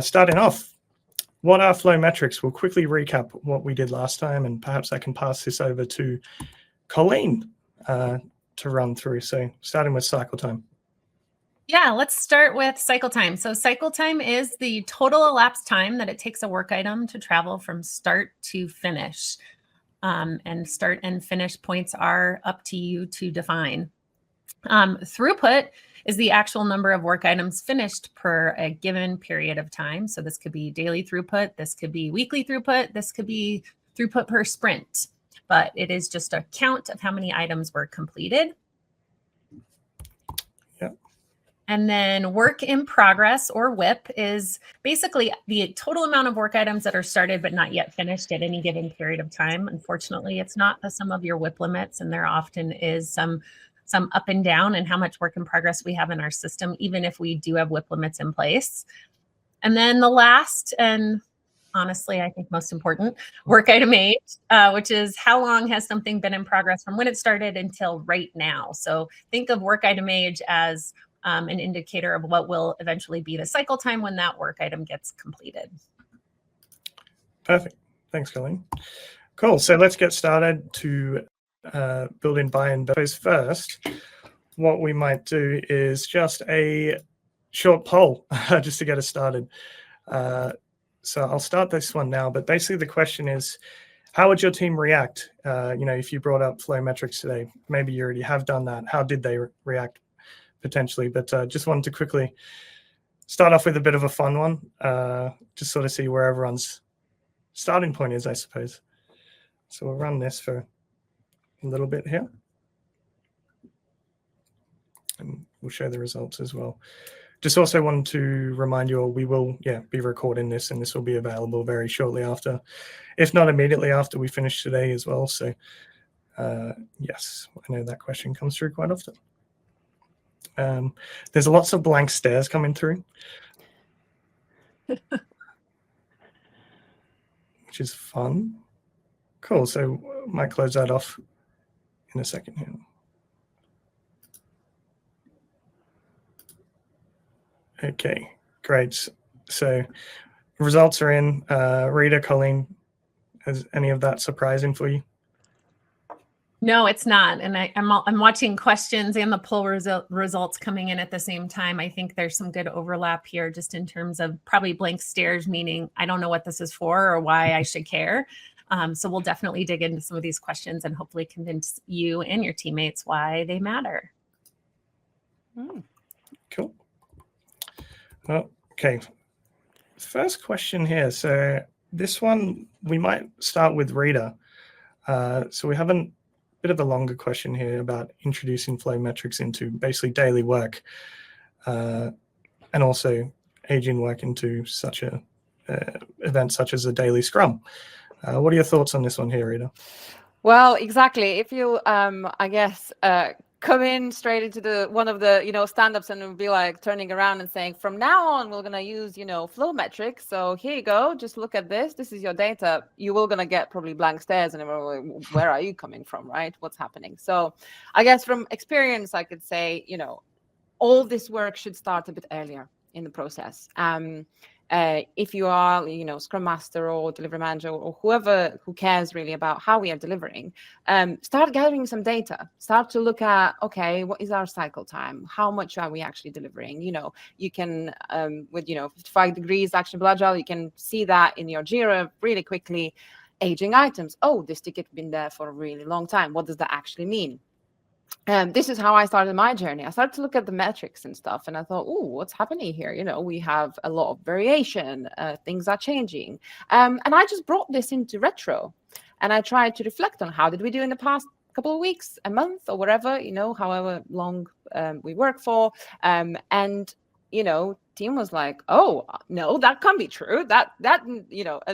Starting off, what are flow metrics? We'll quickly recap what we did last time, and perhaps I can pass this over to Colleen to run through. So starting with cycle time. Yeah, let's start with cycle time. So cycle time is the total elapsed time that it takes a work item to travel from start to finish. And start and finish points are up to you to define. Throughput is the actual number of work items finished per a given period of time. So this could be daily throughput, this could be weekly throughput, this could be throughput per sprint, but it is just a count of how many items were completed. Yep. And then work in progress, or WIP, is basically the total amount of work items that are started but not yet finished at any given period of time. Unfortunately, it's not the sum of your WIP limits, and there often is some up and down in how much work in progress we have in our system, even if we do have WIP limits in place. And then the last, and honestly, I think most important, work item age, which is how long has something been in progress from when it started until right now. So think of work item age as an indicator of what will eventually be the cycle time when that work item gets completed. Perfect. Thanks, Colleen. Cool. So let's get started to build in buy-in. First, what we might do is just a short poll just to get us started. So I'll start this one now, but basically the question is, how would your team react? If you brought up flow metrics today, maybe you already have done that. How did they react potentially? But just wanted to quickly start off with a bit of a fun one, just sort of see where everyone's starting point is, I suppose. So we'll run this for a little bit here, and we'll show the results as well. Just also wanted to remind you all, we will be recording this, and this will be available very shortly after, if not immediately after we finish today as well. So yes, I know that question comes through quite often. There's lots of blank stares coming through, which is fun. Cool. So might close that off in a second here. Okay, great. So results are in. Rita, Colleen, is any of that surprising for you? No, it's not. And I'm watching questions and the poll results coming in at the same time. I think there's some good overlap here, just in terms of probably blank stares, meaning I don't know what this is for or why I should care. So we'll definitely dig into some of these questions and hopefully convince you and your teammates why they matter. Cool. Okay. First question here. So this one, we might start with Rita. So we have a bit of a longer question here about introducing flow metrics into basically daily work, and also aging work into such a event such as a daily scrum. What are your thoughts on this one here, Rita? Well, exactly. If you, I guess, come in straight into one of the, stand-ups, and it'll be like turning around and saying, from now on, we're going to use, flow metrics. So here you go. Just look at this. This is your data. You will going to get probably blank stares, and everyone, where are you coming from, right? What's happening? So I guess from experience, I could say, all this work should start a bit earlier in the process. If you are, Scrum Master or Delivery Manager or whoever who cares really about how we are delivering, start gathering some data. Start to look at, okay, what is our cycle time? How much are we actually delivering? You can, with 55 degrees actionable agile, you can see that in your Jira really quickly. Aging items. Oh, this ticket has been there for a really long time. What does that actually mean? This is how I started my journey. I started to look at the metrics and stuff, and I thought, oh, what's happening here? We have a lot of variation. Things are changing. And I just brought this into retro, and I tried to reflect on how did we do in the past couple of weeks, a month, or whatever, however long we work for. And team was like, oh, no, that can't be true. That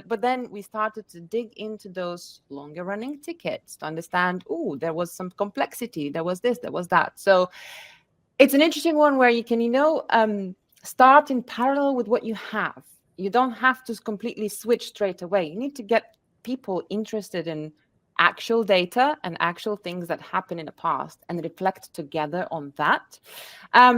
but then we started to dig into those longer running tickets to understand, oh, there was some complexity. There was this, there was that. So it's an interesting one where you can, start in parallel with what you have. You don't have to completely switch straight away. You need to get people interested in actual data and actual things that happen in the past and reflect together on that.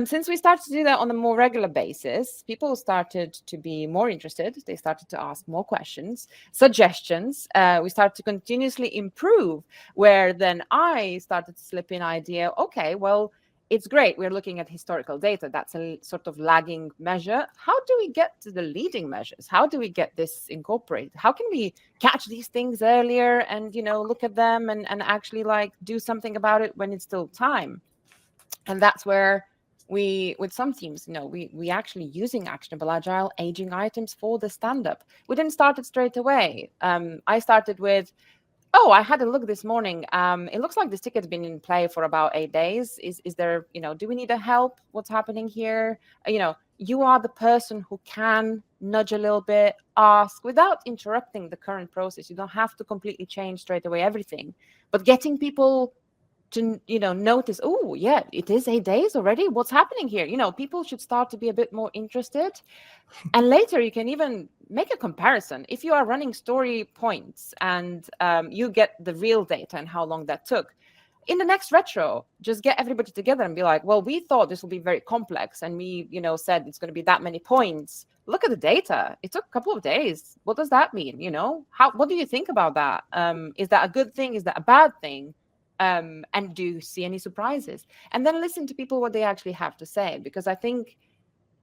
Since we started to do that on a more regular basis, people started to be more interested. They started to ask more questions, suggestions. We started to continuously improve, where then I started to slip in idea, okay, well, it's great. We're looking at historical data. That's a sort of lagging measure. How do we get to the leading measures? How do we get this incorporated? How can we catch these things earlier and, look at them and actually like do something about it when it's still time? And that's where we, with some teams, we actually using actionable agile aging items for the stand-up. We didn't start it straight away. I started with, I had a look this morning. It looks like this ticket's been in play for about 8 days. Is there, do we need a help? What's happening here? You are the person who can nudge a little bit, ask without interrupting the current process. You don't have to completely change straight away everything, but getting people to, notice, oh, yeah, it is 8 days already. What's happening here? People should start to be a bit more interested. And later you can even make a comparison. If you are running story points and you get the real data and how long that took, in the next retro, just get everybody together and be like, well, we thought this will be very complex. And we, said it's going to be that many points. Look at the data. It took a couple of days. What does that mean? What do you think about that? Is that a good thing? Is that a bad thing? And do you see any surprises? And then listen to people, what they actually have to say, because I think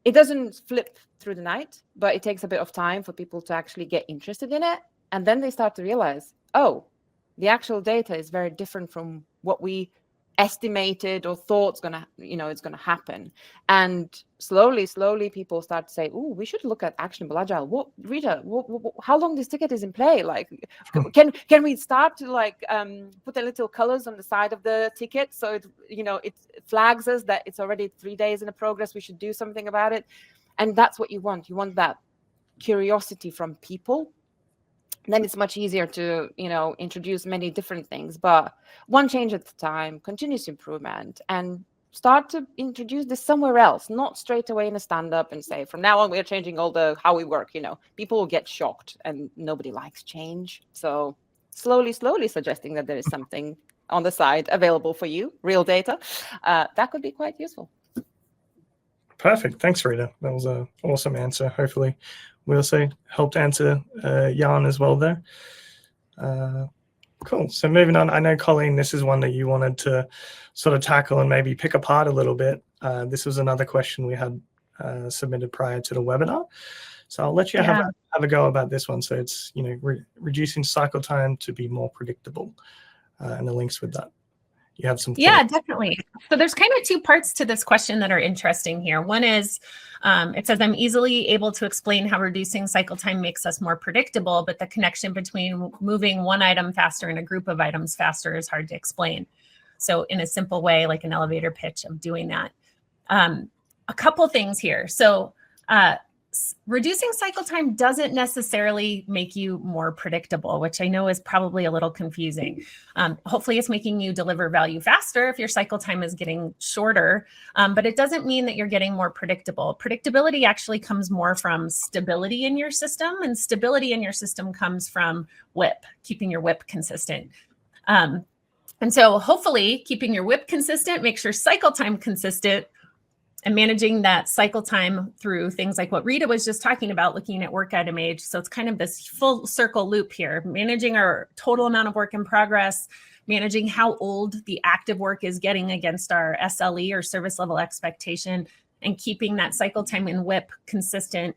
it doesn't flip through the night, but it takes a bit of time for people to actually get interested in it. And then they start to realize, the actual data is very different from what we estimated or thought it's going to happen. And slowly people start to say, we should look at actionable agile. What, Rita, how long this ticket is in play? Like, can we start to like put a little colors on the side of the ticket so it flags us that it's already 3 days in the progress, we should do something about it? And that's what you want. You want that curiosity from people. Then it's much easier to, introduce many different things, but one change at a time, continuous improvement, and start to introduce this somewhere else, not straight away in a stand-up and say, from now on, we're changing how we work. People will get shocked and nobody likes change. So slowly suggesting that there is something on the side available for you, real data, that could be quite useful. Perfect. Thanks, Rita. That was an awesome answer. Hopefully we also helped answer Jan as well there. Cool. So moving on, I know, Colleen, this is one that you wanted to sort of tackle and maybe pick apart a little bit. This was another question we had submitted prior to the webinar. So I'll let you have a go about this one. So it's, reducing cycle time to be more predictable, and the links with that. You have some thoughts? Yeah, definitely. So there's kind of two parts to this question that are interesting here. One is, it says, I'm easily able to explain how reducing cycle time makes us more predictable, but the connection between moving one item faster and a group of items faster is hard to explain. So in a simple way, like an elevator pitch of doing that. A couple things here. So reducing cycle time doesn't necessarily make you more predictable, which I know is probably a little confusing. Hopefully it's making you deliver value faster if your cycle time is getting shorter, but it doesn't mean that you're getting more predictable. Predictability actually comes more from stability in your system, and stability in your system comes from WIP, keeping your WIP consistent. And so hopefully keeping your WIP consistent makes your cycle time consistent, and managing that cycle time through things like what Rita was just talking about, looking at work item age. So it's kind of this full circle loop here, managing our total amount of work in progress, managing how old the active work is getting against our SLE or service level expectation, and keeping that cycle time in WIP consistent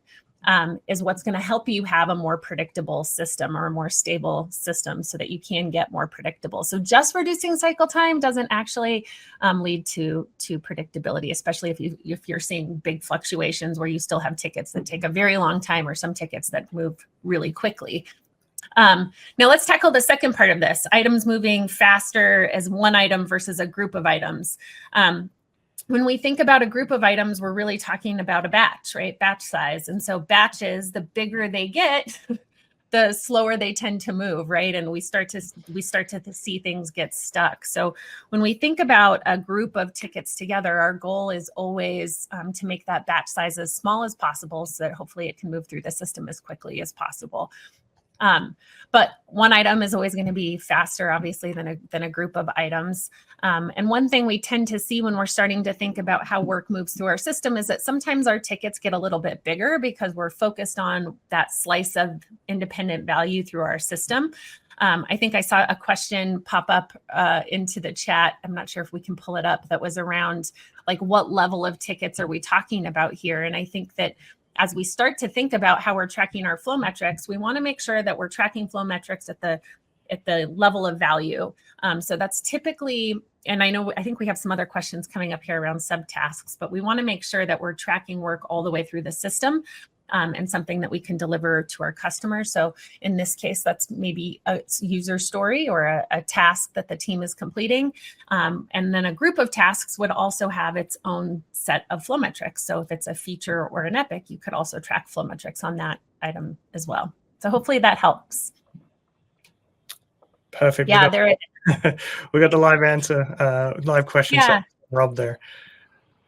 is what's going to help you have a more predictable system or a more stable system so that you can get more predictable. So just reducing cycle time doesn't actually lead to predictability, especially if you're seeing big fluctuations where you still have tickets that take a very long time or some tickets that move really quickly. Now let's tackle the second part of this, items moving faster as one item versus a group of items. When we think about a group of items, we're really talking about a batch, right? Batch size. And so batches, the bigger they get, the slower they tend to move, right? And we start to see things get stuck. So when we think about a group of tickets together, our goal is always to make that batch size as small as possible so that hopefully it can move through the system as quickly as possible. But one item is always going to be faster, obviously, than a group of items. And one thing we tend to see when we're starting to think about how work moves through our system is that sometimes our tickets get a little bit bigger because we're focused on that slice of independent value through our system. I think I saw a question pop up into the chat. I'm not sure if we can pull it up. That was around like, what level of tickets are we talking about here? And I think that as we start to think about how we're tracking our flow metrics, we want to make sure that we're tracking flow metrics at the level of value. So that's typically, and I think we have some other questions coming up here around subtasks, but we want to make sure that we're tracking work all the way through the system. And something that we can deliver to our customers. So in this case, that's maybe a user story or a task that the team is completing. And then a group of tasks would also have its own set of flow metrics. So if it's a feature or an epic, you could also track flow metrics on that item as well. So hopefully that helps. Perfect. Yeah, we got the live answer, live question from Rob there.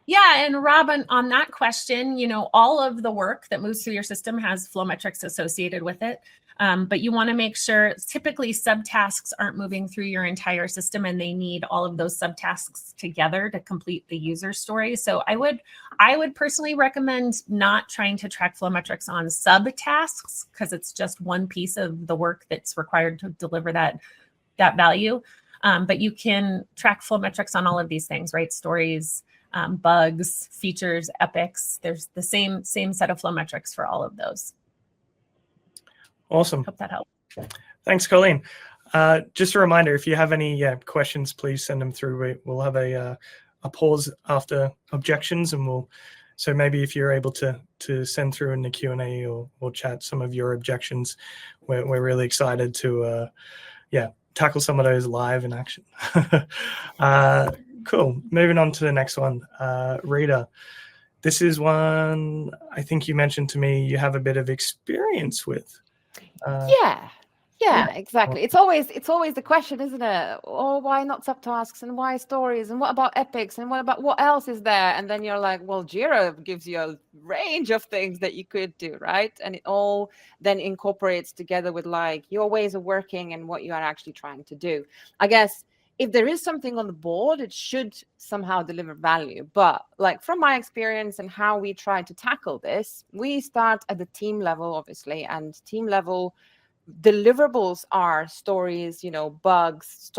Yeah, and Rob, on that question, all of the work that moves through your system has flow metrics associated with it. But you want to make sure, typically subtasks aren't moving through your entire system, and they need all of those subtasks together to complete the user story. So I would personally recommend not trying to track flow metrics on subtasks, because it's just one piece of the work that's required to deliver that value. But you can track flow metrics on all of these things, right? Stories, bugs, features, epics. There's the same set of flow metrics for all of those. Awesome. Hope that helped. Thanks, Colleen. Just a reminder, if you have any questions, please send them through. We'll have a pause after objections, and so maybe if you're able to send through in the Q&A or chat some of your objections, we're really excited to tackle some of those live in action. Cool. Moving on to the next one. Rita, this is one I think you mentioned to me you have a bit of experience with. Yeah, exactly. It's always the question, isn't it? Oh, why not subtasks, and why stories, and what about epics, and what else is there? And then you're like, well, Jira gives you a range of things that you could do, right? And it all then incorporates together with like your ways of working and what you are actually trying to do. I guess if there is something on the board, it should somehow deliver value. But like from my experience and how we try to tackle this, we start at the team level, obviously, and team level deliverables are stories, bugs,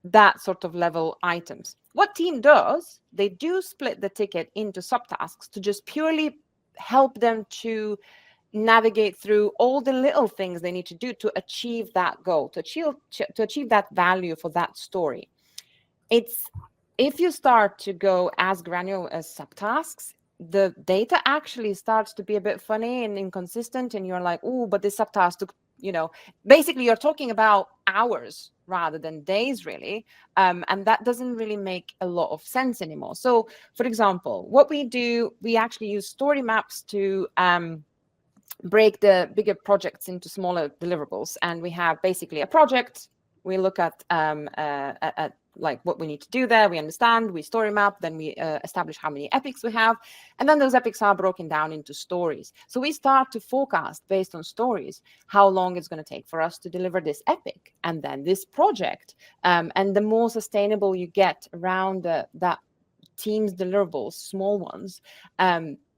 that sort of level items. What team does, they do split the ticket into subtasks to just purely help them to navigate through all the little things they need to do to achieve that goal, to achieve that value for that story. If you start to go as granular as subtasks, the data actually starts to be a bit funny and inconsistent, and you're like, oh, but this subtask took, basically you're talking about hours rather than days, really. And that doesn't really make a lot of sense anymore. So, for example, what we do, we actually use story maps to break the bigger projects into smaller deliverables. And we have basically a project. We look at like what we need to do there. We understand, we story map, then we establish how many epics we have. And then those epics are broken down into stories. So we start to forecast based on stories, how long it's going to take for us to deliver this epic and then this project. And the more sustainable you get around that team's deliverables, small ones,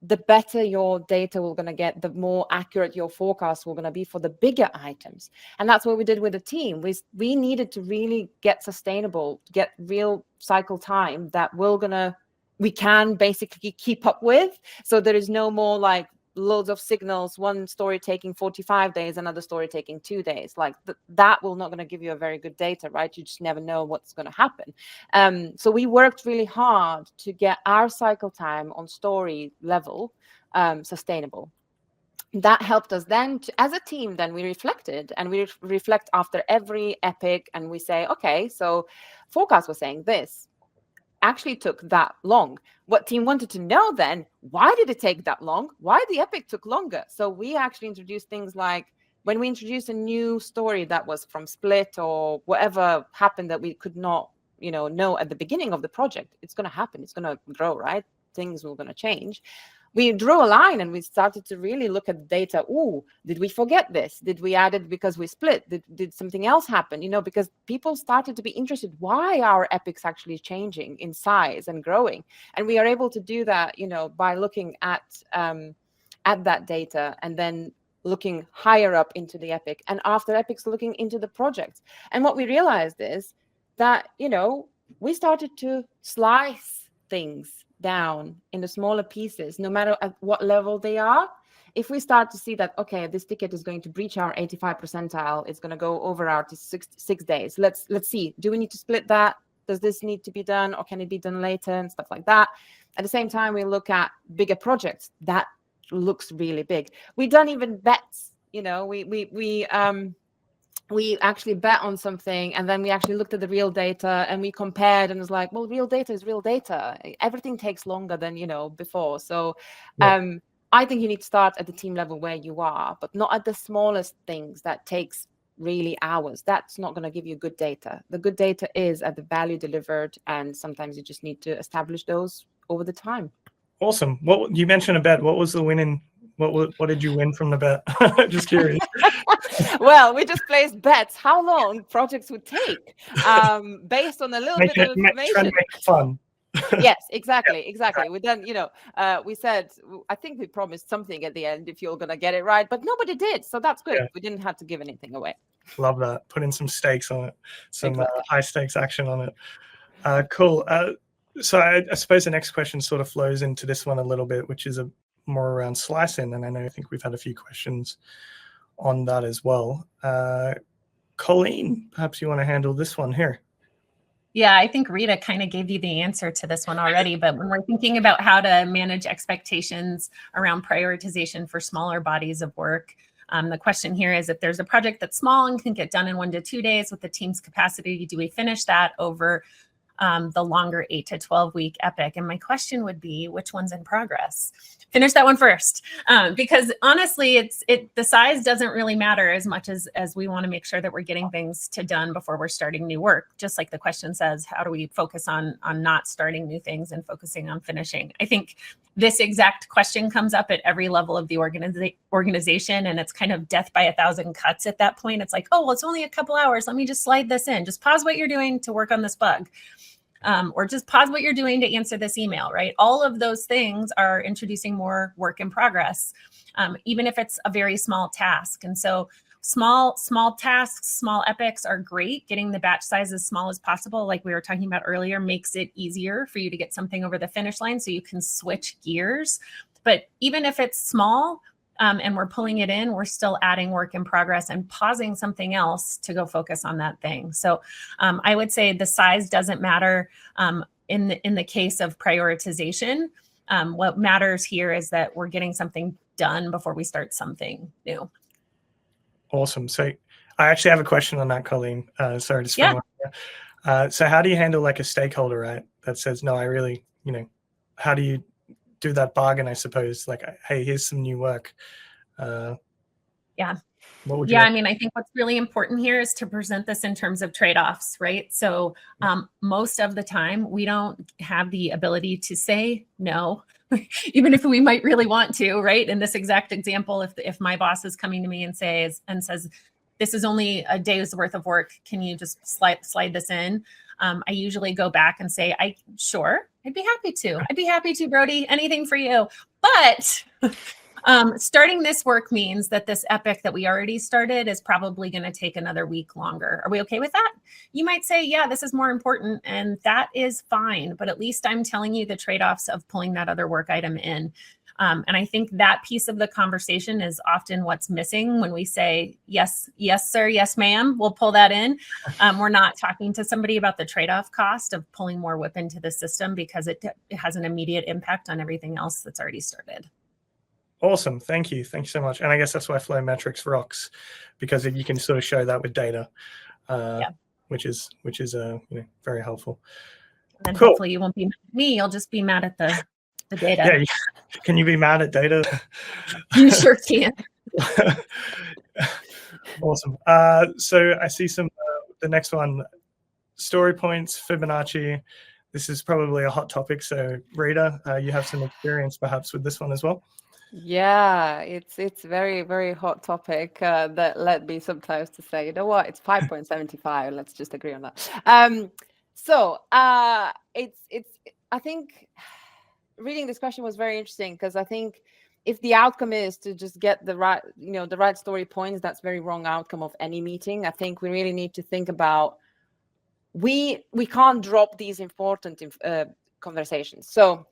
the better your data will going to get, the more accurate your forecasts will going to be for the bigger items. And that's what we did with the team. We needed to really get sustainable, get real cycle time that we can basically keep up with. So there is no more like loads of signals, one story taking 45 days, another story taking 2 days. Like that will not going to give you a very good data, right? You just never know what's going to happen. So we worked really hard to get our cycle time on story level sustainable. That helped us then as a team, then we reflected, and we reflect after every epic, and we say, okay, so forecast was saying this actually took that long. What team wanted to know then, why did it take that long? Why the epic took longer? So we actually introduced things like, when we introduced a new story that was from split or whatever happened that we could not, know at the beginning of the project, it's going to happen. It's going to grow, right? Things are going to change. we drew a line and we started to really look at the data. Ooh, did we forget this? Did we add it because we split? Did something else happen? Because people started to be interested. Why are epics actually changing in size and growing? And we are able to do that, by looking at that data and then looking higher up into the epic, and after epics looking into the project. And what we realized is that, we started to slice things down into smaller pieces, no matter at what level they are. If we start to see that, okay, this ticket is going to breach our 85 percentile, it's going to go over our 6 days. Let's see, do we need to split that? Does this need to be done, or can it be done later, and stuff like that? At the same time, we look at bigger projects that looks really big. We don't even bets, we actually bet on something, and then we actually looked at the real data and we compared, and it was like, well, real data is real data. Everything takes longer than before. So I think you need to start at the team level where you are, but not at the smallest things that takes really hours. That's not going to give you good data. The good data is at the value delivered, and sometimes you just need to establish those over the time. Awesome. What you mentioned a bet. What was the winning? What did you win from the bet? Just curious. Well, we just placed bets how long projects would take, based on a little bit of information. Trying to make it fun. Yes, exactly. We then, we said, I think we promised something at the end if you're going to get it right, but nobody did. So that's good. Yeah. We didn't have to give anything away. Love that. Put in some stakes on it, some high stakes action on it. Cool. So I suppose the next question sort of flows into this one a little bit, which is more around slicing. And I think we've had a few questions on that as well. Colleen, perhaps you want to handle this one here. Yeah, I think Rita kind of gave you the answer to this one already, but when we're thinking about how to manage expectations around prioritization for smaller bodies of work, the question here is, if there's a project that's small and can get done in 1 to 2 days with the team's capacity, do we finish that over the longer 8 to 12 week epic? And my question would be, which one's in progress? Finish that one first, because honestly, the size doesn't really matter as much as we want to make sure that we're getting things done before we're starting new work. Just like the question says, how do we focus on not starting new things and focusing on finishing? I think this exact question comes up at every level of the organization, and it's kind of death by 1,000 cuts at that point. It's like, oh, well, it's only a couple hours. Let me just slide this in. Just pause what you're doing to work on this bug. Or just pause what you're doing to answer this email, right? All of those things are introducing more work in progress, even if it's a very small task. And so small tasks, small epics are great. Getting the batch size as small as possible, like we were talking about earlier, makes it easier for you to get something over the finish line so you can switch gears. But even if it's small, and we're pulling it in, we're still adding work in progress and pausing something else to go focus on that thing. So I would say the size doesn't matter in the case of prioritization. What matters here is that we're getting something done before we start something new. Awesome. So I actually have a question on that, Colleen. Sorry to spend so how do you handle like a stakeholder, right, that says, no, I really, how do you do that bargain, I suppose, like, hey, here's some new work. Yeah. What would you I mean, I think what's really important here is to present this in terms of trade-offs, right? So most of the time we don't have the ability to say no, even if we might really want to, right? In this exact example, if my boss is coming to me and says, this is only a day's worth of work, can you just slide this in? I usually go back and say, sure, I'd be happy to. I'd be happy to, Brodie, anything for you. But starting this work means that this epic that we already started is probably going to take another week longer. Are we okay with that? You might say, yeah, this is more important, and that is fine. But at least I'm telling you the trade-offs of pulling that other work item in. And I think that piece of the conversation is often what's missing when we say, yes, sir, yes, ma'am, we'll pull that in. We're not talking to somebody about the trade-off cost of pulling more WIP into the system, because it has an immediate impact on everything else that's already started. Awesome. Thank you. Thank you so much. And I guess that's why Flow Metrics rocks, because you can sort of show that with data, which is very helpful. And then cool. Hopefully you won't be mad at me. You'll just be mad at the data. Yeah. Can you be mad at data? You sure can. Awesome. So I see some, the next one, Story Points, Fibonacci. This is probably a hot topic. So Rita, you have some experience perhaps with this one as well. Yeah, it's very, very hot topic that led me sometimes to say, you know what, it's 5.75. Let's just agree on that. It's I think reading this question was very interesting, because I think if the outcome is to just get the right, the right story points, that's very wrong outcome of any meeting. I think we really need to think about, we can't drop these important conversations. So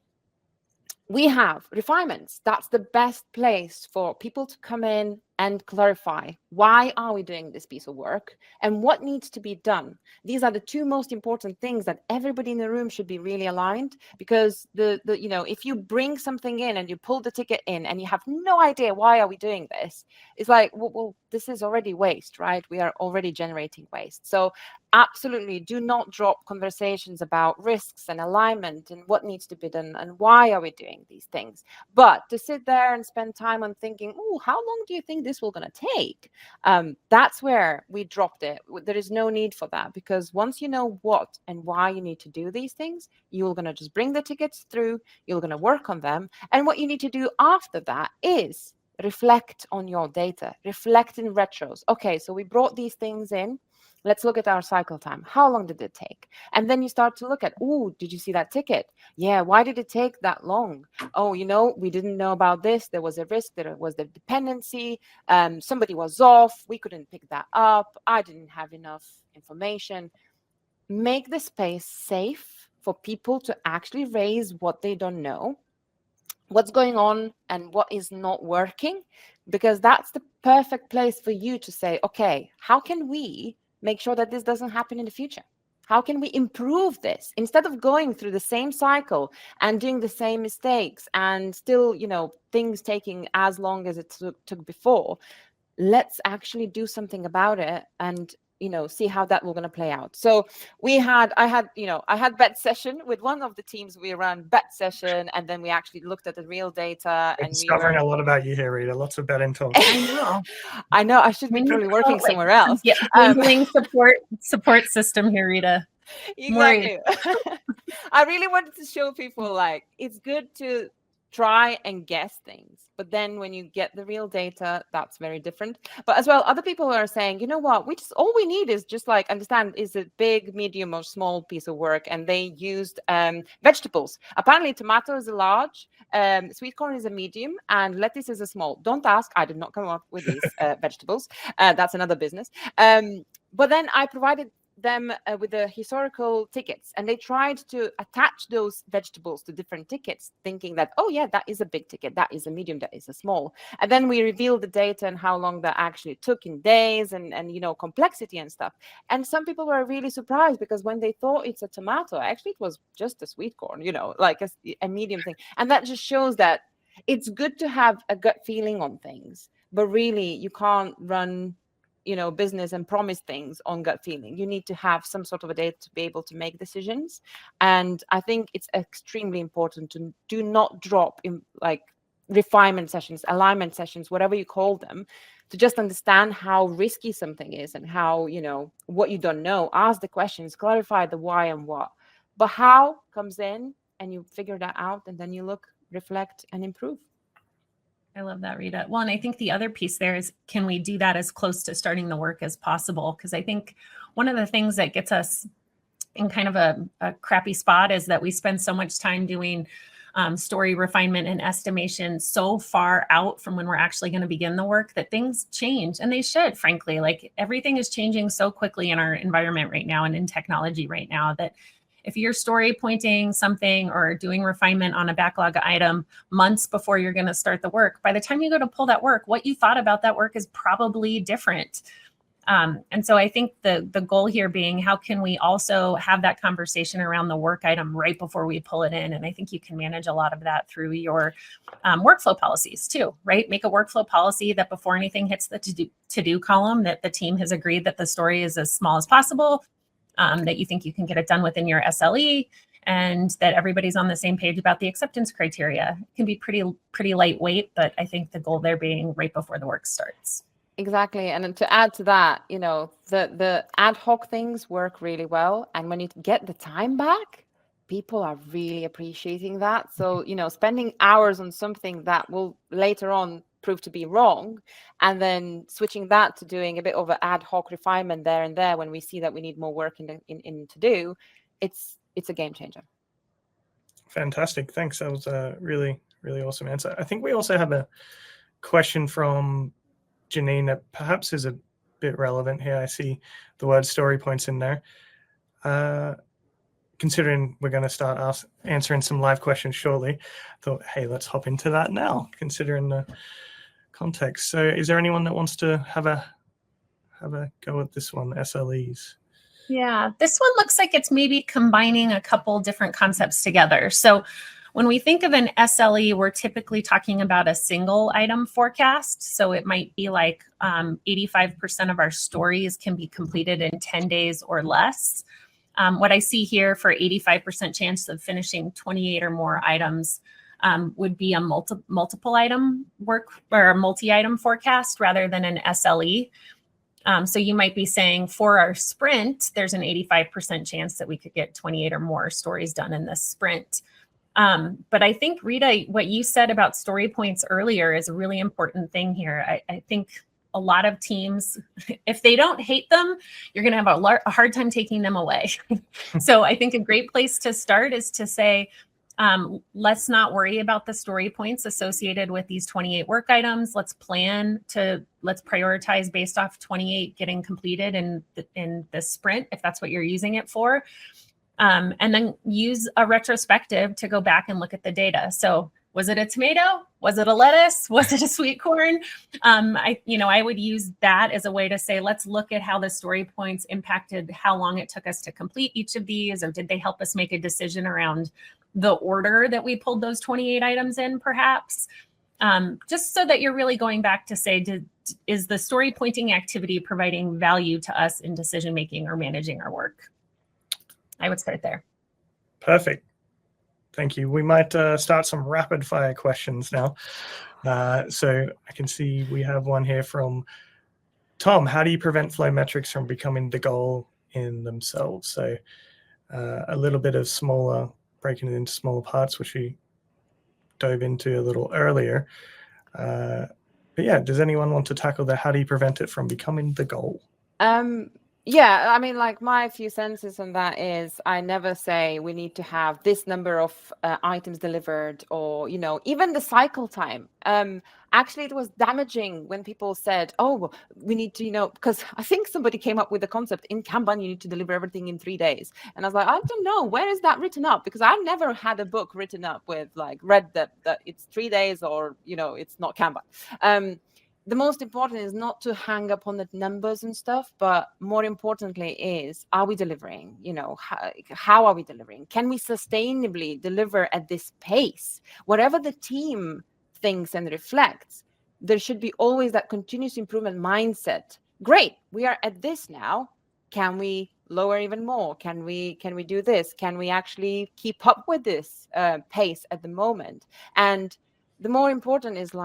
we have refinements. That's the best place for people to come in and clarify, why are we doing this piece of work and what needs to be done? These are the two most important things that everybody in the room should be really aligned, because if you bring something in and you pull the ticket in and you have no idea why are we doing this, it's like, well, this is already waste, right? We are already generating waste. So absolutely do not drop conversations about risks and alignment and what needs to be done and why are we doing these things. But to sit there and spend time on thinking, oh, how long do you think this will going to take? That's where we dropped it. There is no need for that, because once you know what and why you need to do these things, you're going to just bring the tickets through, you're going to work on them. And what you need to do after that is reflect on your data, reflect in retros. Okay, so we brought these things in. Let's look at our cycle time. How long did it take? And then you start to look at, oh, did you see that ticket? Yeah, why did it take that long? Oh, we didn't know about this. There was a risk. There was the dependency. Somebody was off. We couldn't pick that up. I didn't have enough information. Make the space safe for people to actually raise what they don't know, what's going on and what is not working, because that's the perfect place for you to say, okay, how can we make sure that this doesn't happen in the future? How can we improve this? Instead of going through the same cycle and doing the same mistakes and still, things taking as long as it took before, let's actually do something about it and see how that will going to play out. So I had bet session with one of the teams. We ran bet session, and then we actually looked at the real data. I'm discovering a lot about you here, Rita. Lots of betting talk. I know. I should be probably working somewhere else. Yeah, support system here, Rita. Exactly. I really wanted to show people, like, it's good to try and guess things, but then when you get the real data, that's very different. But as well, other people are saying, you know what, all we need is just like understand, is it big, medium, or small piece of work? And they used vegetables. Apparently tomato is a large, sweet corn is a medium, and lettuce is a small. Don't ask, I did not come up with these vegetables. That's another business. But then I provided them with the historical tickets, and they tried to attach those vegetables to different tickets, thinking that, oh yeah, that is a big ticket, that is a medium, that is a small. And then we revealed the data and how long that actually took in days and complexity and stuff. And some people were really surprised, because when they thought it's a tomato, actually it was just a sweet corn, like a medium thing. And that just shows that it's good to have a gut feeling on things, but really you can't run business and promise things on gut feeling. You need to have some sort of a data to be able to make decisions. And I think it's extremely important to do not drop in like refinement sessions, alignment sessions, whatever you call them, to just understand how risky something is and how, what you don't know. Ask the questions, clarify the why and what. But how comes in, and you figure that out, and then you look, reflect, and improve. I love that, Rita. Well, and I think the other piece there is, can we do that as close to starting the work as possible? Because I think one of the things that gets us in kind of a crappy spot is that we spend so much time doing story refinement and estimation so far out from when we're actually going to begin the work that things change. And they should, frankly. Like, everything is changing so quickly in our environment right now and in technology right now, that if you're story pointing something or doing refinement on a backlog item months before you're going to start the work, by the time you go to pull that work, what you thought about that work is probably different. And so I think the goal here being, how can we also have that conversation around the work item right before we pull it in? And I think you can manage a lot of that through your workflow policies too, right? Make a workflow policy that before anything hits the to-do column, that the team has agreed that the story is as small as possible, that you think you can get it done within your SLE, and that everybody's on the same page about the acceptance criteria. It can be pretty lightweight, but I think the goal there being right before the work starts. Exactly. And to add to that, the ad hoc things work really well. And when you get the time back, people are really appreciating that. So, spending hours on something that will later on prove to be wrong, and then switching that to doing a bit of an ad hoc refinement there and there when we see that we need more work in to do, it's a game changer. Fantastic. Thanks. That was a really, really awesome answer. I think we also have a question from Janine that perhaps is a bit relevant here. I see the word story points in there. Considering we're going to start answering some live questions shortly, I thought, hey, let's hop into that now, considering the context. So is there anyone that wants to have a go at this one, SLEs? Yeah, this one looks like it's maybe combining a couple different concepts together. So when we think of an SLE, we're typically talking about a single item forecast. So it might be like 85% of our stories can be completed in 10 days or less. What I see here for 85% chance of finishing 28 or more items would be a multiple item work or a multi-item forecast rather than an SLE. So you might be saying for our sprint, there's an 85% chance that we could get 28 or more stories done in this sprint. But I think, Rita, what you said about story points earlier is a really important thing here. I think a lot of teams, if they don't hate them, you're going to have a hard time taking them away. So I think a great place to start is to say, let's not worry about the story points associated with these 28 work items. Let's prioritize based off 28 getting completed in the sprint, if that's what you're using it for. And then use a retrospective to go back and look at the data. So was it a tomato? Was it a lettuce? Was it a sweet corn? I would use that as a way to say, let's look at how the story points impacted how long it took us to complete each of these, or did they help us make a decision around the order that we pulled those 28 items in, perhaps? Just so that you're really going back to say, is the story pointing activity providing value to us in decision-making or managing our work? I would start there. Perfect. Thank you. We might start some rapid fire questions now. So I can see we have one here from Tom. How do you prevent flow metrics from becoming the goal in themselves? So a little bit of breaking it into smaller parts, which we dove into a little earlier. But yeah, does anyone want to tackle that? How do you prevent it from becoming the goal? Yeah, I mean, like my few sentences on that is I never say we need to have this number of items delivered, or, even the cycle time. Actually, it was damaging when people said, oh, we need to, because I think somebody came up with the concept in Kanban, you need to deliver everything in 3 days. And I was like, I don't know, where is that written up? Because I've never had a book written up with read that it's 3 days, or, it's not Kanban. The most important is not to hang up on the numbers and stuff, but more importantly is, are we delivering? How are we delivering? Can we sustainably deliver at this pace? Whatever the team thinks and reflects, there should be always that continuous improvement mindset. Great, we are at this now. Can we lower even more? Can we do this? Can we actually keep up with this pace at the moment? And the more important is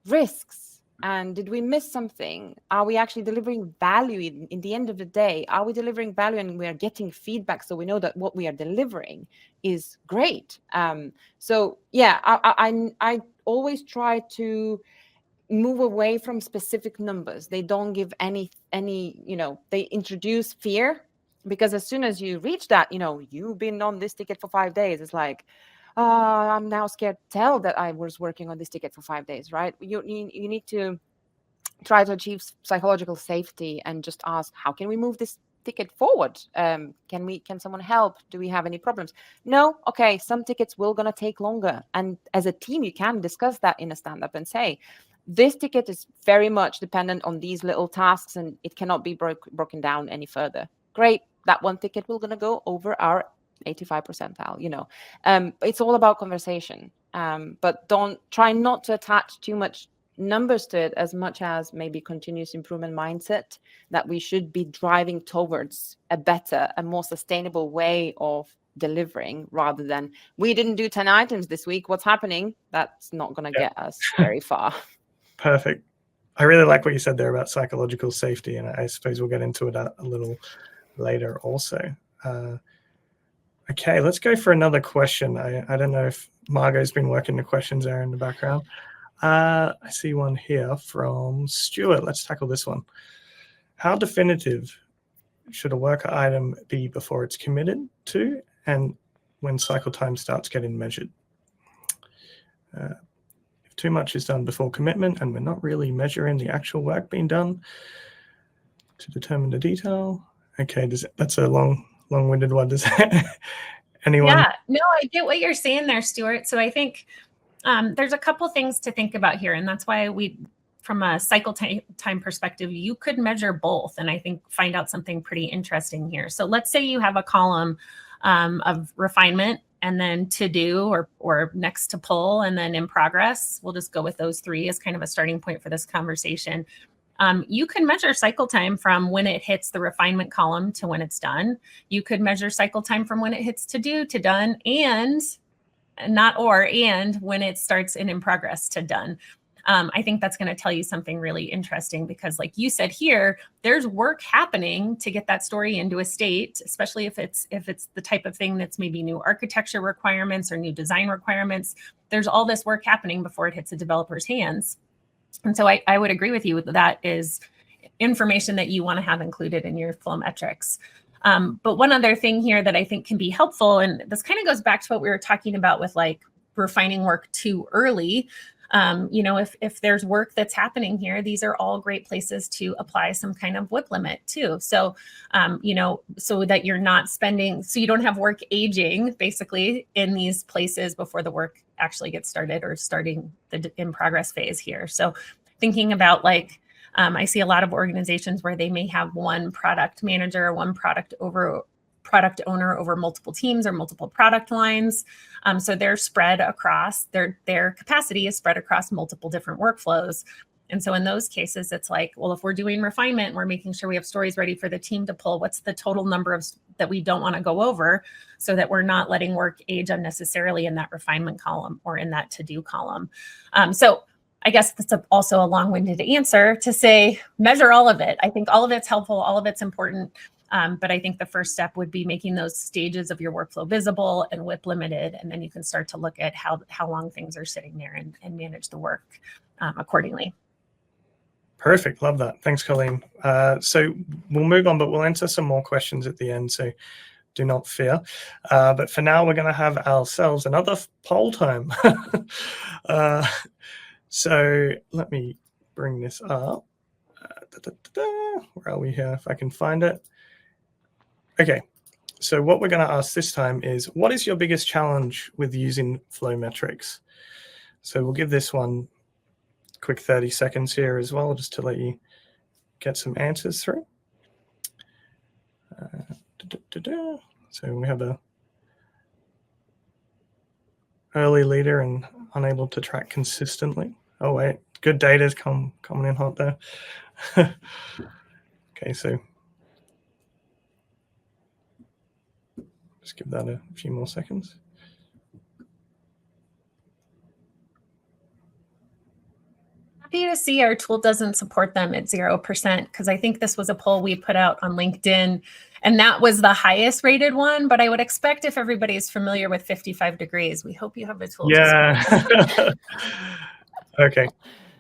risks. And did we miss something? Are we actually delivering value in the end of the day? Are we delivering value and we are getting feedback so we know that what we are delivering is great? So yeah, I always try to move away from specific numbers. They don't give any they introduce fear, because as soon as you reach that, you've been on this ticket for 5 days, it's like, I'm now scared to tell that I was working on this ticket for 5 days, right? You need to try to achieve psychological safety and just ask, how can we move this ticket forward? Can someone help? Do we have any problems? No? Okay, some tickets will gonna take longer. And as a team, you can discuss that in a stand-up and say, this ticket is very much dependent on these little tasks and it cannot be broken down any further. Great, that one ticket will gonna go over our 85 percentile. It's all about conversation, but try not to attach too much numbers to it, as much as maybe continuous improvement mindset, that we should be driving towards a better and more sustainable way of delivering, rather than we didn't do 10 items this week, what's happening? That's not going to get us very far. Perfect. I really like what you said there about psychological safety, and I suppose we'll get into that a little later also. Okay, let's go for another question. I don't know if Margot's been working the questions there in the background. I see one here from Stuart. Let's tackle this one. How definitive should a worker item be before it's committed to, and when cycle time starts getting measured? If too much is done before commitment and we're not really measuring the actual work being done to determine the detail. Okay, that's a long-winded one. Does anyone? Yeah, no, I get what you're saying there, Stuart. So I think there's a couple things to think about here, and that's why from a cycle time perspective, you could measure both, and I think find out something pretty interesting here. So let's say you have a column of refinement, and then to do or next to pull, and then in progress. We'll just go with those three as kind of a starting point for this conversation. You can measure cycle time from when it hits the refinement column to when it's done. You could measure cycle time from when it hits to do to done, and when it starts in progress to done. I think that's going to tell you something really interesting, because like you said here, there's work happening to get that story into a state, especially if it's the type of thing that's maybe new architecture requirements or new design requirements. There's all this work happening before it hits a developer's hands. And so I would agree with you that is information that you want to have included in your flow metrics. But one other thing here that I think can be helpful, and this kind of goes back to what we were talking about with like refining work too early. If there's work that's happening here, these are all great places to apply some kind of WIP limit too. So, so that you're not so you don't have work aging basically in these places before the work actually gets started or starting the in progress phase here. So thinking about like, I see a lot of organizations where they may have one product manager or one product owner over multiple teams or multiple product lines. So they're spread across, their capacity is spread across multiple different workflows. And so in those cases, it's like, well, if we're doing refinement, we're making sure we have stories ready for the team to pull. What's the total number that we don't want to go over, so that we're not letting work age unnecessarily in that refinement column or in that to-do column. So I guess that's also a long-winded answer to say, measure all of it. I think all of it's helpful. All of it's important. But I think the first step would be making those stages of your workflow visible and WIP limited. And then you can start to look at how long things are sitting there and manage the work accordingly. Perfect. Love that. Thanks, Colleen. So we'll move on, but we'll answer some more questions at the end. So do not fear. But for now, we're going to have ourselves another poll time. So let me bring this up. Where are we here? If I can find it. Okay. So what we're going to ask this time is, what is your biggest challenge with using flow metrics? So we'll give this one a quick 30 seconds here as well, just to let you get some answers through. So we have a early leader and unable to track consistently. Oh wait, good data's coming in hot there. Okay, so just give that a few more seconds. Happy to see our tool doesn't support them at 0%, because I think this was a poll we put out on LinkedIn, and that was the highest rated one. But I would expect if everybody is familiar with 55 degrees, we hope you have a tool. Yeah. Okay.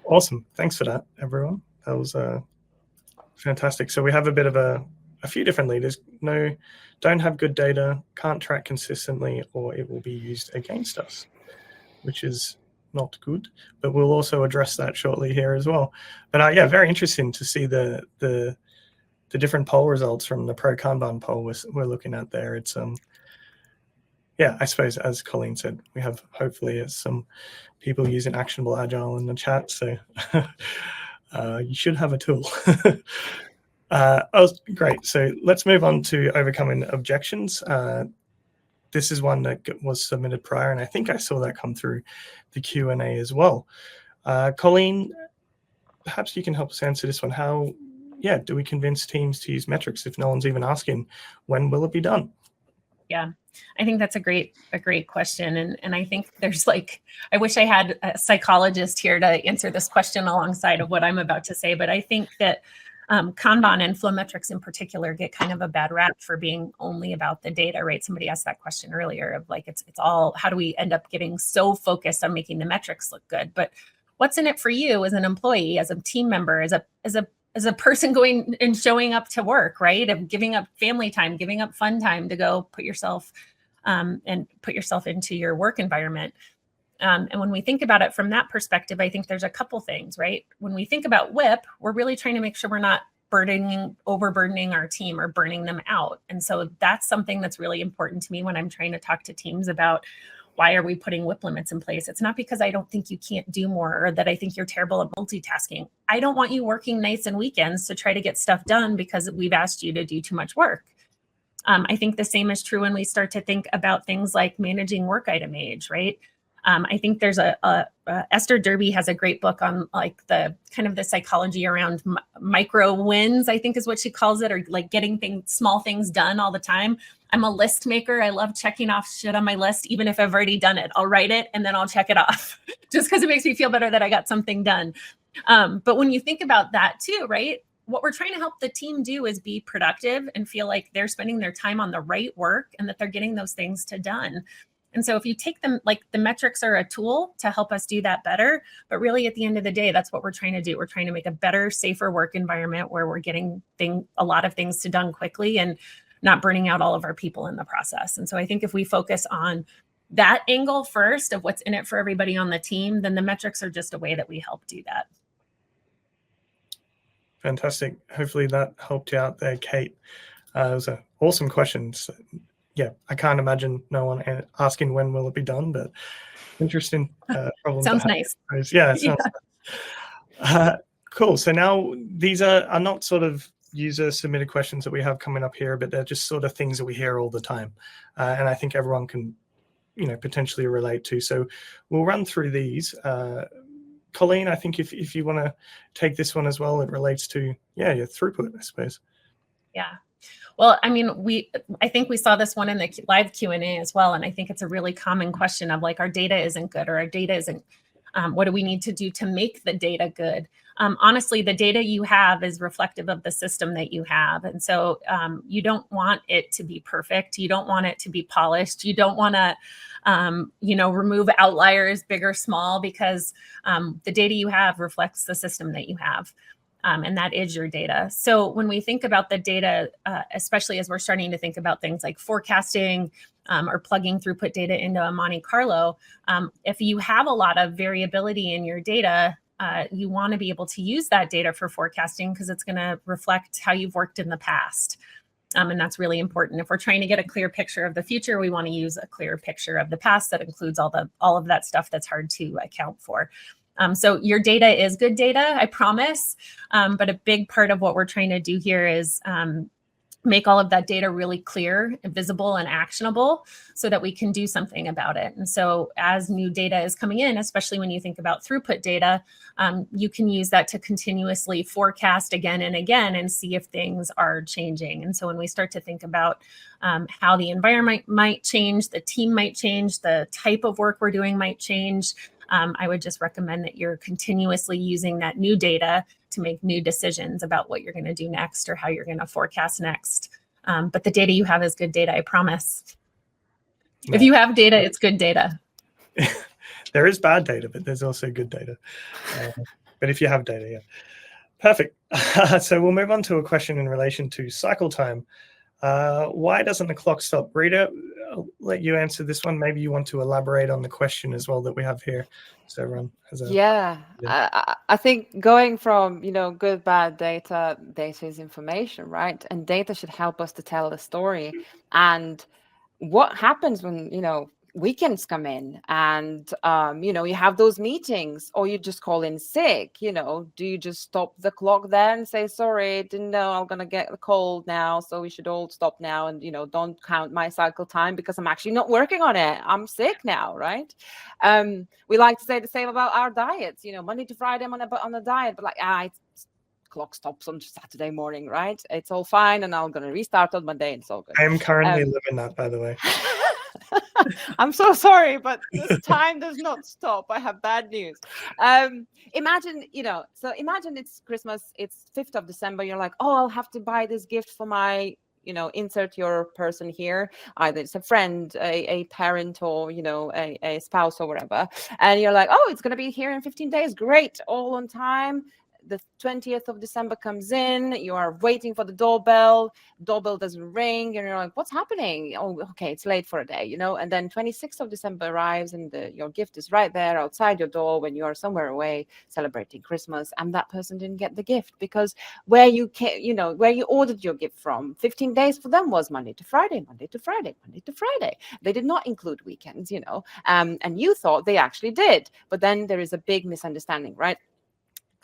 Awesome. Thanks for that, everyone. That was fantastic. So we have a bit of a few different leaders. No, don't have good data, can't track consistently, or it will be used against us, which is not good. But we'll also address that shortly here as well. But yeah, very interesting to see the different poll results from the Pro Kanban poll we're looking at there. It's yeah, I suppose, as Colleen said, we have hopefully some people using Actionable Agile in the chat, so you should have a tool. Oh, great. So let's move on to overcoming objections. This is one that was submitted prior, and I think I saw that come through the Q&A as well. Colleen, perhaps you can help us answer this one. How, do we convince teams to use metrics if no one's even asking, when will it be done? Yeah, I think that's a great question. And I think there's I wish I had a psychologist here to answer this question alongside of what I'm about to say. But I think that Kanban and flow metrics in particular get kind of a bad rap for being only about the data, right? Somebody asked that question earlier of like, it's all, how do we end up getting so focused on making the metrics look good? But what's in it for you as an employee, as a team member, as a person going and showing up to work, right? Of giving up family time, giving up fun time to go put yourself into your work environment. And when we think about it from that perspective, I think there's a couple things, right? When we think about WIP, we're really trying to make sure we're not overburdening our team or burning them out. And so that's something that's really important to me when I'm trying to talk to teams about why are we putting WIP limits in place? It's not because I don't think you can't do more or that I think you're terrible at multitasking. I don't want you working nights and weekends to try to get stuff done because we've asked you to do too much work. I think the same is true when we start to think about things like managing work item age, right? I think there's Esther Derby has a great book on like the kind of the psychology around micro wins, I think is what she calls it, or like getting small things done all the time. I'm a list maker. I love checking off shit on my list, even if I've already done it. I'll write it and then I'll check it off just because it makes me feel better that I got something done. But when you think about that too, right? What we're trying to help the team do is be productive and feel like they're spending their time on the right work and that they're getting those things done. And so if you take them, like the metrics are a tool to help us do that better, but really at the end of the day, that's what we're trying to do. We're trying to make a better, safer work environment where we're getting a lot of things done quickly and not burning out all of our people in the process. And so I think if we focus on that angle first of what's in it for everybody on the team, then the metrics are just a way that we help do that. Fantastic. Hopefully that helped you out there, Kate. It was an awesome question. So, yeah, I can't imagine no one asking when will it be done, but interesting problem. Sounds nice. Yeah, it sounds nice. Cool. So now these are not sort of user submitted questions that we have coming up here, but they're just sort of things that we hear all the time. And I think everyone can, potentially relate to. So we'll run through these. Colleen, I think if you want to take this one as well, it relates to, your throughput, I suppose. Yeah. Well, I mean, I think we saw this one in the live Q&A as well. And I think it's a really common question of like, our data isn't good or our data isn't, what do we need to do to make the data good? Honestly, the data you have is reflective of the system that you have. And so you don't want it to be perfect. You don't want it to be polished. You don't want to, remove outliers, big or small, because the data you have reflects the system that you have. And that is your data. So when we think about the data, especially as we're starting to think about things like forecasting or plugging throughput data into a Monte Carlo, if you have a lot of variability in your data, you want to be able to use that data for forecasting because it's going to reflect how you've worked in the past. And that's really important. If we're trying to get a clear picture of the future, we want to use a clear picture of the past that includes all of that stuff that's hard to account for. So your data is good data, I promise. But a big part of what we're trying to do here is make all of that data really clear, visible, and actionable so that we can do something about it. And so as new data is coming in, especially when you think about throughput data, you can use that to continuously forecast again and again and see if things are changing. And so when we start to think about how the environment might change, the team might change, the type of work we're doing might change, I would just recommend that you're continuously using that new data to make new decisions about what you're going to do next or how you're going to forecast next. But the data you have is good data, I promise. Yeah. If you have data, it's good data. There is bad data, but there's also good data. But if you have data, yeah. Perfect. So we'll move on to a question in relation to cycle time. Why doesn't the clock stop? Rita, I'll let you answer this one. Maybe you want to elaborate on the question as well that we have here. So everyone has a... I think going from, good, bad data is information, right? And data should help us to tell the story. And what happens when, weekends come in and, you have those meetings or you just call in sick, do you just stop the clock there and say, sorry, didn't know I'm going to get a cold now. So we should all stop now and, don't count my cycle time because I'm actually not working on it. I'm sick now, right? We like to say the same about our diets, Monday to Friday I'm on a diet, but clock stops on Saturday morning, right? It's all fine and I'm going to restart on Monday and it's all good. I am currently living that, by the way. I'm so sorry, but this time does not stop. I have bad news. Imagine, imagine it's Christmas, it's 5th of December. You're like, oh, I'll have to buy this gift for my, insert your person here. Either it's a friend, a parent, or, a spouse or whatever. And you're like, oh, it's going to be here in 15 days. Great. All on time. The 20th of December comes in, you are waiting for the doorbell doesn't ring, and you're like, what's happening? Oh, okay, it's late for a day, and then 26th of December arrives, and your gift is right there outside your door when you are somewhere away celebrating Christmas, and that person didn't get the gift because where you ordered your gift from, 15 days for them was Monday to Friday. They did not include weekends, and you thought they actually did, but then there is a big misunderstanding, right?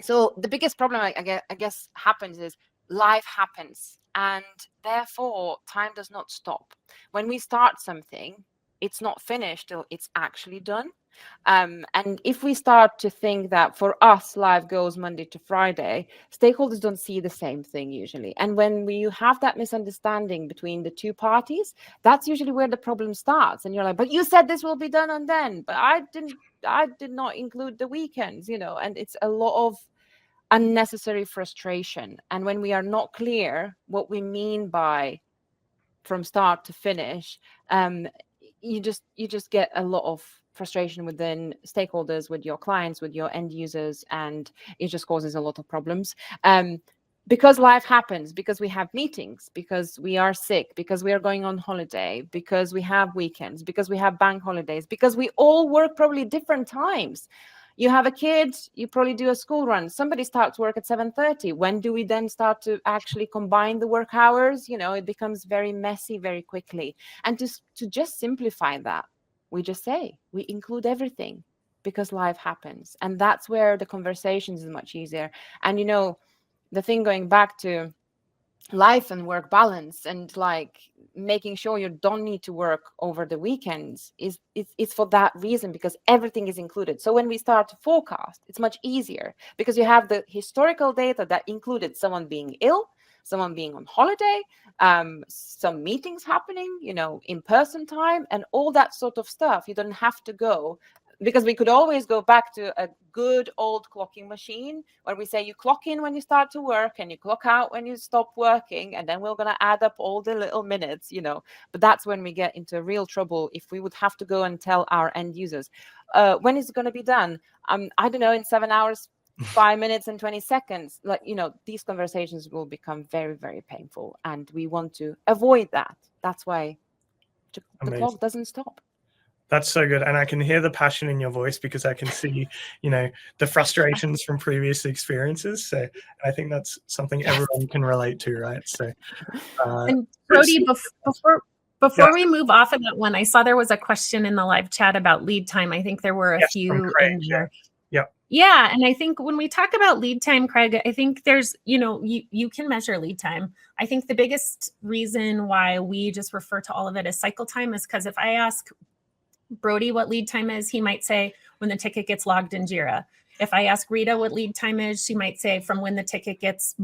So the biggest problem, I guess, happens is life happens, and therefore time does not stop. When we start something, it's not finished till it's actually done. And if we start to think that for us, life goes Monday to Friday, stakeholders don't see the same thing usually. And when you have that misunderstanding between the two parties, that's usually where the problem starts. And you're like, but you said this will be done on then, but I did not include the weekends, and it's a lot of unnecessary frustration. And when we are not clear what we mean by from start to finish, you just get a lot of frustration within stakeholders, with your clients, with your end users, and it just causes a lot of problems. Because life happens, because we have meetings, because we are sick, because we are going on holiday, because we have weekends, because we have bank holidays, because we all work probably different times. You have a kid, you probably do a school run. Somebody starts work at 7:30. When do we then start to actually combine the work hours? It becomes very messy very quickly. And to just simplify that, we just say, we include everything because life happens. And that's where the conversations is much easier. And, the thing going back to life and work balance and like making sure you don't need to work over the weekends it's for that reason, because everything is included. So when we start to forecast, it's much easier because you have the historical data that included someone being ill, someone being on holiday, some meetings happening, in person time, and all that sort of stuff. You don't have to go, because we could always go back to a good old clocking machine where we say you clock in when you start to work and you clock out when you stop working, and then we're going to add up all the little minutes, But that's when we get into real trouble if we would have to go and tell our end users, when is it going to be done? I don't know, in 7 hours, 5 minutes and 20 seconds. These conversations will become very, very painful, and we want to avoid that. That's why the clock doesn't stop. That's so good. And I can hear the passion in your voice because I can see, the frustrations from previous experiences. So I think that's something everyone can relate to, right? So, and Brodie, before we move off of that one, I saw there was a question in the live chat about lead time. I think there were a few in there. Yeah. And I think when we talk about lead time, Craig, I think there's, you can measure lead time. I think the biggest reason why we just refer to all of it as cycle time is because if I ask Brodie what lead time is, he might say when the ticket gets logged in Jira. If I ask Rita what lead time is, she might say from when the ticket gets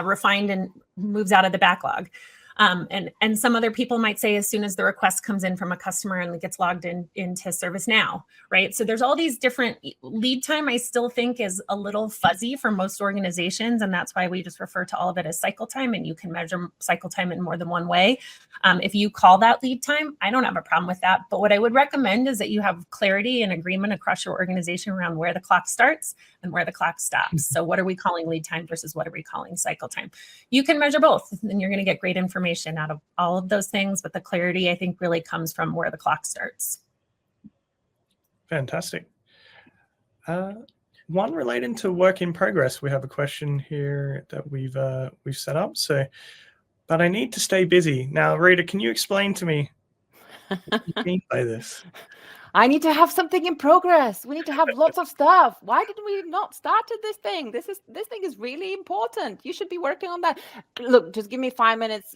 refined and moves out of the backlog. And some other people might say as soon as the request comes in from a customer and it gets logged into ServiceNow, right? So there's all these different lead time. I still think is a little fuzzy for most organizations, and that's why we just refer to all of it as cycle time. And you can measure cycle time in more than one way. If you call that lead time, I don't have a problem with that. But what I would recommend is that you have clarity and agreement across your organization around where the clock starts and where the clock stops. So what are we calling lead time versus what are we calling cycle time? You can measure both, and you're going to get great information out of all of those things, but the clarity I think really comes from where the clock starts. Fantastic. One relating to work in progress. We have a question here that we've set up. So, but I need to stay busy. Now, Rita, can you explain to me what you mean by this? I need to have something in progress. We need to have lots of stuff. Why did we not start this thing? This thing is really important. You should be working on that. Look, just give me 5 minutes,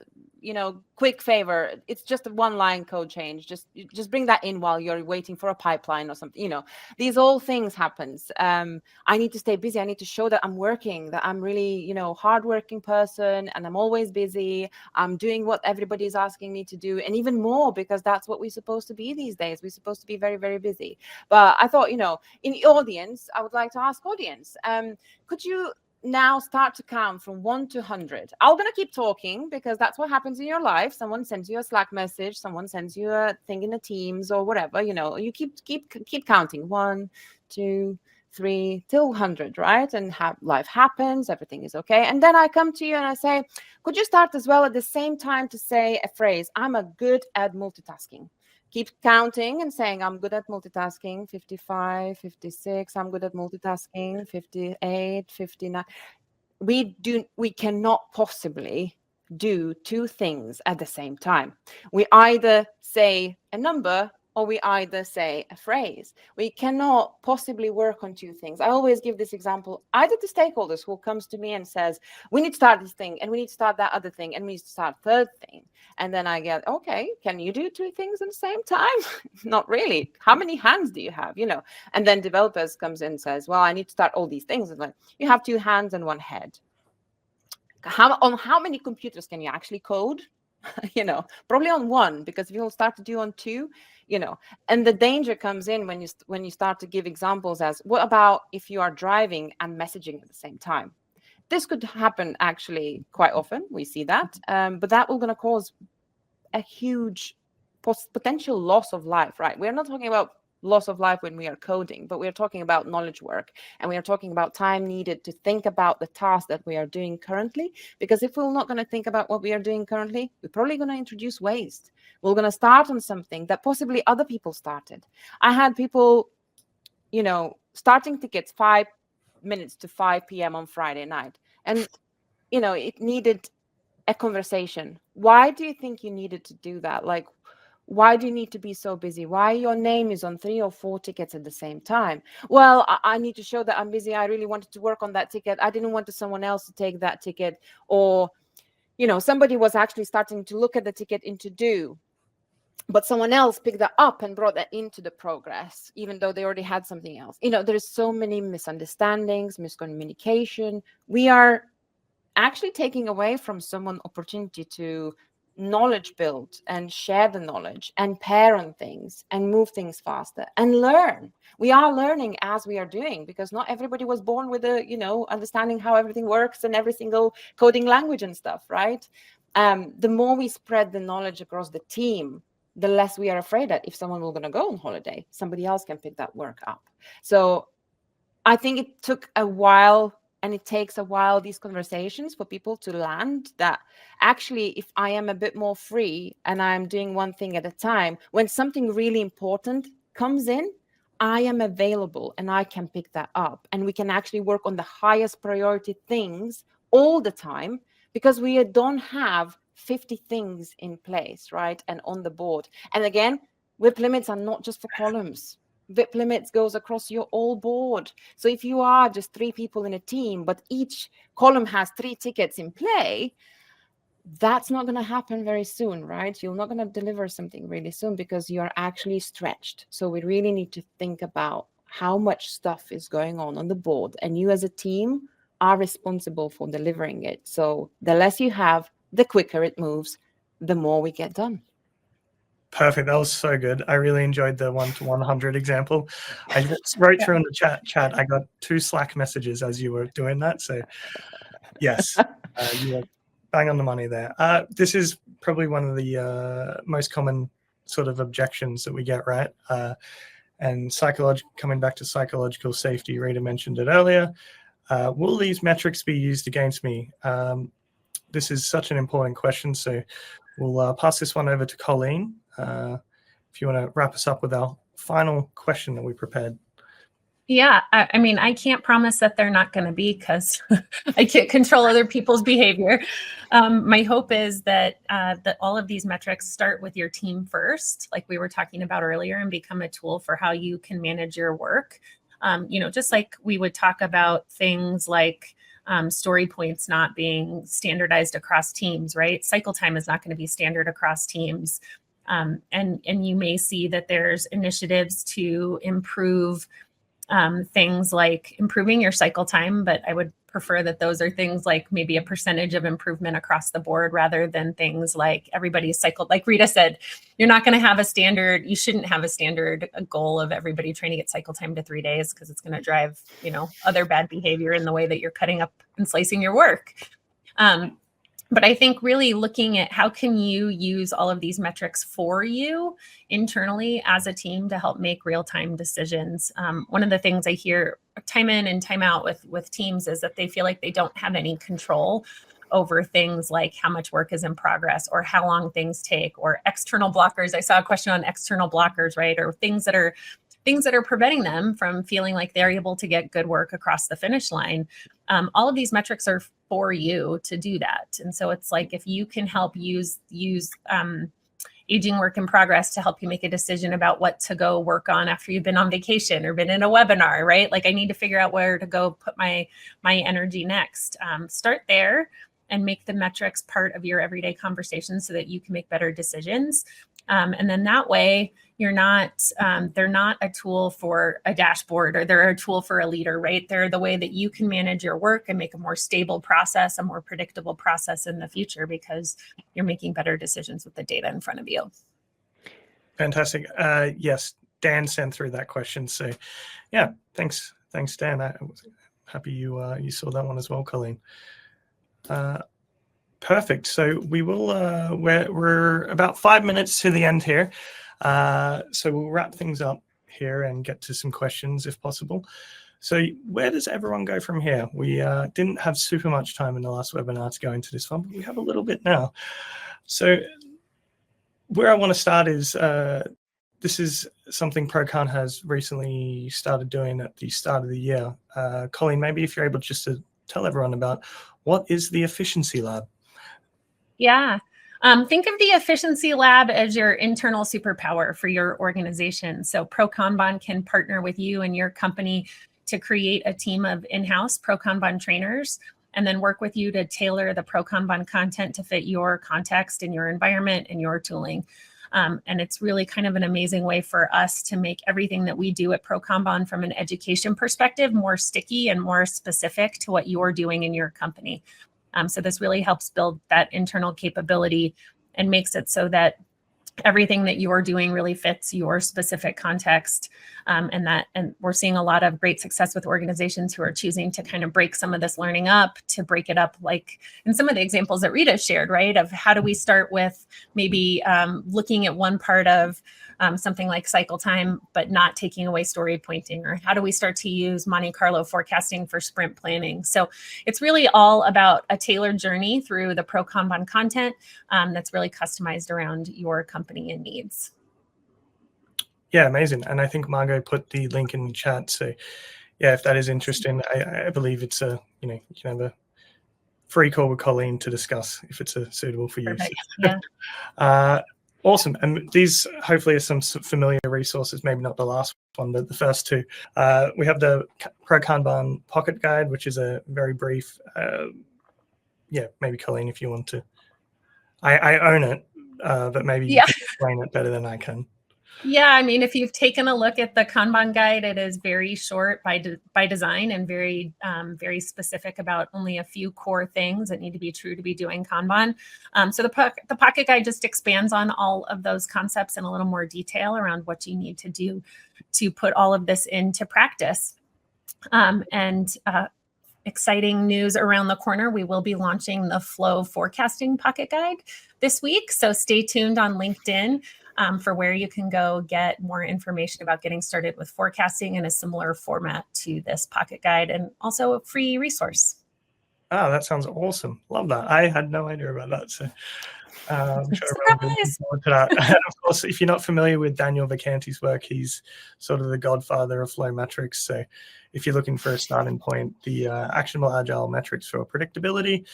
quick favor. It's just a 1-line code change. Just bring that in while you're waiting for a pipeline or something. These all things happens. I need to stay busy. I need to show that I'm working, that I'm really, hardworking person, and I'm always busy. I'm doing what everybody's asking me to do, and even more, because that's what we're supposed to be these days. We're supposed to be very, very busy. But I thought, in the audience, I would like to ask audience, could you now start to count from 1 to 100? I'm going to keep talking because that's what happens in your life. Someone sends you a Slack message, someone sends you a thing in the Teams or whatever, you keep counting 1, 2, 3 till 100, right? And life happens, everything is okay. And then I come to you and I say, could you start as well at the same time to say a phrase? I'm good at multitasking. Keep counting and saying, I'm good at multitasking. 55, 56, I'm good at multitasking. 58, 59. We cannot possibly do 2 things at the same time. We either say a number or we either say a phrase. We cannot possibly work on 2 things. I always give this example, either the stakeholders who comes to me and says, we need to start this thing, and we need to start that other thing, and we need to start third thing. And then I get, okay, can you do 2 things at the same time? Not really. How many hands do you have? And then developers comes in and says, well, I need to start all these things. And like, you have 2 hands and 1 head. On how many computers can you actually code? Probably on 1, because if you'll start to do on 2, and the danger comes in when you start to give examples as, what about if you are driving and messaging at the same time? This could happen actually quite often. We see that, but that will going to cause a huge potential loss of life, right? We're not talking about loss of life when we are coding, but we're talking about knowledge work, and we are talking about time needed to think about the task that we are doing currently. Because if we're not going to think about what we are doing currently, we're probably going to introduce waste. We're going to start on something that possibly other people started. I had people, starting tickets 5 minutes to 5 p.m. on Friday night, and it needed a conversation. Why do you think you needed to do that? Like, why do you need to be so busy? Why your name is on 3 or 4 tickets at the same time? Well, I need to show that I'm busy. I really wanted to work on that ticket. I didn't want someone else to take that ticket. Or, somebody was actually starting to look at the ticket in to do, but someone else picked that up and brought that into the progress, even though they already had something else. There's so many misunderstandings, miscommunication. We are actually taking away from someone opportunity to knowledge build and share the knowledge and pair on things and move things faster and learn. We are learning as we are doing, because not everybody was born with understanding how everything works and every single coding language and stuff, right? The more we spread the knowledge across the team, the less we are afraid that if someone will going to go on holiday, somebody else can pick that work up. So I think it took a while, and it takes a while, these conversations, for people to land that actually, if I am a bit more free and I'm doing one thing at a time, when something really important comes in, I am available and I can pick that up. And we can actually work on the highest priority things all the time, because we don't have 50 things in place, right? And on the board. And again, WIP limits are not just for columns. WIP limits goes across your whole board. So if you are just 3 people in a team, but each column has 3 tickets in play, that's not going to happen very soon, right? You're not going to deliver something really soon because you're actually stretched. So we really need to think about how much stuff is going on the board, and you as a team are responsible for delivering it. So the less you have, the quicker it moves, the more we get done. Perfect. That was so good. I really enjoyed the 1 to 100 example. I wrote through in the chat. I got 2 Slack messages as you were doing that. So yes, you were bang on the money there. This is probably one of the most common sort of objections that we get, right? And coming back to psychological safety, Rita mentioned it earlier. Will these metrics be used against me? This is such an important question. So we'll pass this one over to Colleen. If you want to wrap us up with our final question that we prepared. Yeah, I mean, I can't promise that they're not going to be, because I can't control other people's behavior. My hope is that that all of these metrics start with your team first, like we were talking about earlier, and become a tool for how you can manage your work. Just like we would talk about things like story points not being standardized across teams, right? Cycle time is not going to be standard across teams. And you may see that there's initiatives to improve things like improving your cycle time, but I would prefer that those are things like maybe a percentage of improvement across the board, rather than things like everybody's cycled. Like Rita said, you're not going to have a standard, you shouldn't have a standard goal of everybody trying to get cycle time to 3 days, because it's going to drive, other bad behavior in the way that you're cutting up and slicing your work. But I think really looking at how can you use all of these metrics for you internally as a team to help make real-time decisions. One of the things I hear time in and time out with teams is that they feel like they don't have any control over things like how much work is in progress, or how long things take, or external blockers. I saw a question on external blockers, right? Or things that are preventing them from feeling like they're able to get good work across the finish line. All of these metrics are for you to do that. And so it's like, if you can help use aging work in progress to help you make a decision about what to go work on after you've been on vacation or been in a webinar, right? Like, I need to figure out where to go put my energy next. Start there and make the metrics part of your everyday conversation so that you can make better decisions. And then that way, they're not a tool for a dashboard, or they're a tool for a leader, right? They're the way that you can manage your work and make a more stable process, a more predictable process in the future, because you're making better decisions with the data in front of you. Fantastic. Yes, Dan sent through that question. So yeah, thanks, Dan. I was happy you saw that one as well, Colleen. Perfect. So we will. We're about 5 minutes to the end here, so we'll wrap things up here and get to some questions if possible. So where does everyone go from here? We didn't have super much time in the last webinar to go into this one, but we have a little bit now. So where I want to start is this is something ProCon has recently started doing at the start of the year. Colleen, maybe if you're able just to tell everyone about what is the Efficiency Lab. Yeah. Think of the Efficiency Lab as your internal superpower for your organization. So ProKanban can partner with you and your company to create a team of in-house ProKanban trainers, and then work with you to tailor the ProKanban content to fit your context and your environment and your tooling. And it's really kind of an amazing way for us to make everything that we do at ProKanban from an education perspective more sticky and more specific to what you're doing in your company. So this really helps build that internal capability and makes it so that everything that you are doing really fits your specific context. And we're seeing a lot of great success with organizations who are choosing to kind of break some of this learning up, to break it up, like in some of the examples that Rita shared, right? Of how do we start with maybe looking at one part of something like cycle time, but not taking away story pointing, or how do we start to use Monte Carlo forecasting for sprint planning? So it's really all about a tailored journey through the ProKanban content that's really customized around your company and needs. Yeah, amazing. And I think Margot put the link in the chat. So yeah, if that is interesting, I believe it's you can have a free call with Colleen to discuss if it's suitable for you. Perfect. So, yeah. Awesome. And these hopefully are some familiar resources, maybe not the last one, but the first two. We have the ProKanban Pocket Guide, which is a very brief, maybe Colleen, if you want to. I own it, but maybe you can explain it better than I can. Yeah, I mean, if you've taken a look at the Kanban guide, it is very short by design, and very very specific about only a few core things that need to be true to be doing Kanban. So the Pocket Guide just expands on all of those concepts in a little more detail around what you need to do to put all of this into practice. Exciting news around the corner. We will be launching the Flow Forecasting Pocket Guide this week. So stay tuned on LinkedIn for where you can go get more information about getting started with forecasting in a similar format to this Pocket Guide, and also a free resource. Oh, that sounds awesome. Love that. I had no idea about that. So I'm sure everyone will be looking forward to that. And of course, if you're not familiar with Daniel Vacanti's work, he's sort of the godfather of flow metrics. So if you're looking for a starting point, the actionable agile metrics for predictability,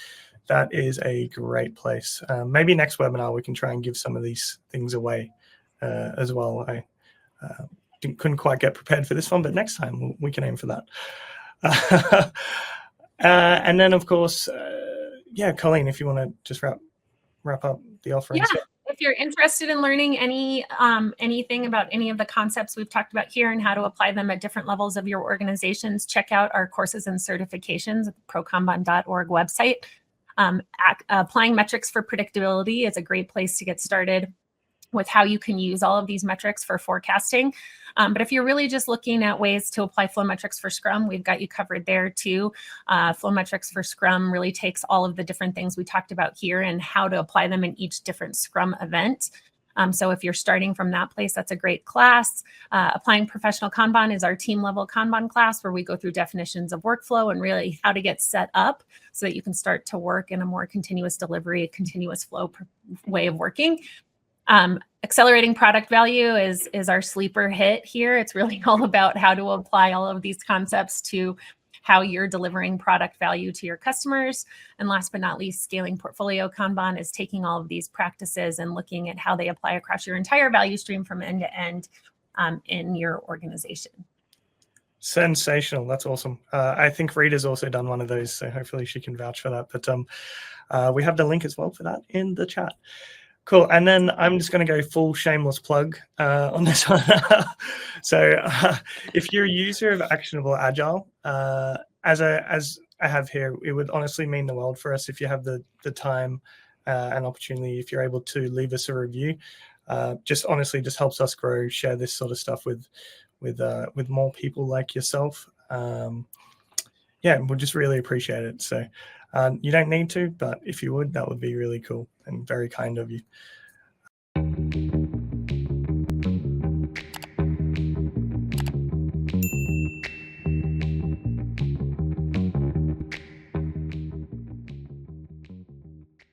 that is a great place. Maybe next webinar, we can try and give some of these things away as well. I couldn't quite get prepared for this one, but next time we can aim for that. And then, of course, yeah, Colleen, if you want to just wrap up the offering. Yeah. If you're interested in learning anything about any of the concepts we've talked about here and how to apply them at different levels of your organizations, check out our courses and certifications at the prokanban.org website. Applying metrics for predictability is a great place to get started with how you can use all of these metrics for forecasting. But if you're really just looking at ways to apply flow metrics for Scrum, we've got you covered there too. Flow metrics for Scrum really takes all of the different things we talked about here and how to apply them in each different Scrum event. So if you're starting from that place, that's a great class. Applying professional Kanban is our team level Kanban class where we go through definitions of workflow and really how to get set up so that you can start to work in a more continuous delivery, continuous flow way of working. Accelerating product value is our sleeper hit here. It's really all about how to apply all of these concepts to how you're delivering product value to your customers. And last but not least, scaling portfolio Kanban is taking all of these practices and looking at how they apply across your entire value stream from end to end in your organization. Sensational. That's awesome. I think Rita's also done one of those, so hopefully she can vouch for that. But we have the link as well for that in the chat. Cool. And then I'm just going to go full shameless plug on this one. So if you're a user of Actionable Agile, as I have here, it would honestly mean the world for us if you have the time and opportunity, if you're able to leave us a review. Just honestly just helps us grow, share this sort of stuff with more people like yourself. Yeah, we'll just really appreciate it. So you don't need to, but if you would, that would be really cool and very kind of you.